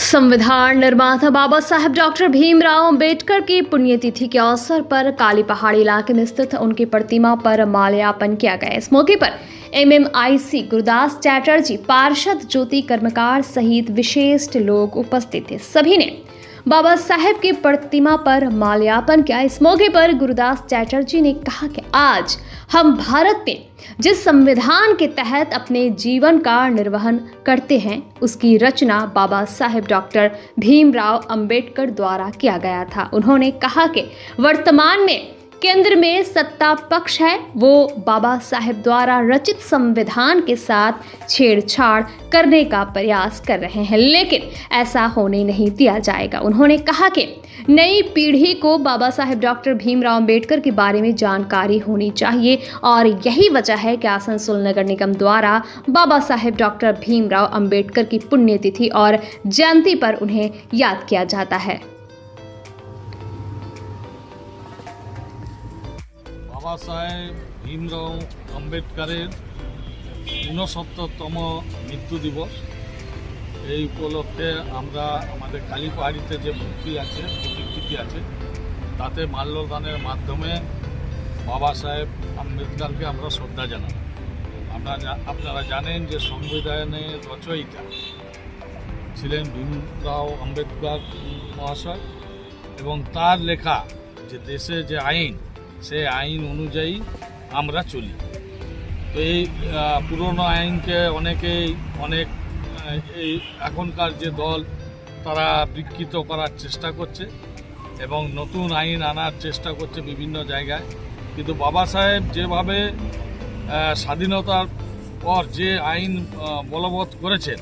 संविधान निर्माता बाबा साहेब डॉक्टर भीमराव अंबेडकर की पुण्यतिथि के अवसर पर काली पहाड़ी इलाके में स्थित उनकी प्रतिमा पर माल्यार्पण किया गया। इस मौके पर एमएमआईसी गुरदास चैटर्जी, पार्षद ज्योति कर्मकार सहित विशिष्ट लोग उपस्थित थे। सभी ने बाबा साहेब की प्रतिमा पर माल्यार्पण किया। इस मौके पर गुरदास चैटर्जी ने कहा कि आज हम भारत में जिस संविधान के तहत अपने जीवन का निर्वहन करते हैं, उसकी रचना बाबा साहेब डॉक्टर भीमराव अंबेडकर द्वारा किया गया था। उन्होंने कहा कि वर्तमान में केंद्र में सत्ता पक्ष है, वो बाबा साहेब द्वारा रचित संविधान के साथ छेड़छाड़ करने का प्रयास कर रहे हैं, लेकिन ऐसा होने नहीं दिया जाएगा। उन्होंने कहा कि नई पीढ़ी को बाबा साहेब डॉक्टर भीमराव अंबेडकर के बारे में जानकारी होनी चाहिए और यही वजह है कि आसनसोल नगर निगम द्वारा बाबा साहेब डॉक्टर भीमराव अंबेडकर की पुण्यतिथि और जयंती पर उन्हें याद किया जाता है। बाबा साहेब भीमराव आम्बेडकरेर 69तम मृत्यु दिवस এই উপলক্ষে আমরা আমাদের কালী পাহাড়িতে যে প্রতিকৃতি আছে তাতে মাল্যদানের মাধ্যমে বাবা সাহেব আম্বেদকরকে আমরা শ্রদ্ধা জানাই। আপনারা জানেন যে সংবিধানের রচয়িতা ছিলেন ভীমরাও আম্বেদকর মহাশয় এবং তার লেখা যে দেশে যে আইন, সে আইন অনুযায়ী আমরা চলি। তো এই পুরনো আইনকে অনেক এই এখনকার যে দল তারা বিকৃত করার চেষ্টা করছে এবং নতুন আইন আনার চেষ্টা করছে বিভিন্ন জায়গায়। কিন্তু বাবা সাহেব যেভাবে স্বাধীনতার পর যে আইন বলবৎ করেছেন,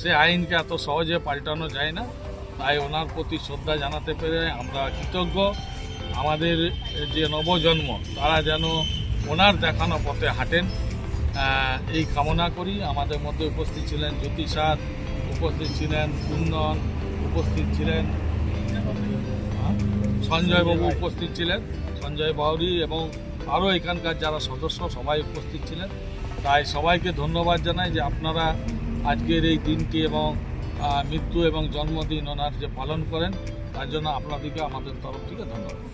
সে আইনকে এত সহজে পাল্টানো যায় না। তাই ওনার প্রতি শ্রদ্ধা জানাতে পেরে আমরা কৃতজ্ঞ। আমাদের যে নবজন্ম তারা যেন ওনার দেখানো পথে হাঁটেন, এই কামনা করি। আমাদের মধ্যে উপস্থিত ছিলেন জ্যোতি স্যার, উপস্থিত ছিলেন কুন্দন, উপস্থিত ছিলেন সঞ্জয়বাবু, উপস্থিত ছিলেন সঞ্জয় বাউরি এবং আরও এখানকার যারা সদস্য সবাই উপস্থিত ছিলেন। তাই সবাইকে ধন্যবাদ জানাই যে আপনারা আজকের এই দিনটি এবং মৃত্যু এবং জন্মদিন ওনার যে পালন করেন, তার জন্য আপনাদেরকে আমাদের তরফ থেকে ধন্যবাদ।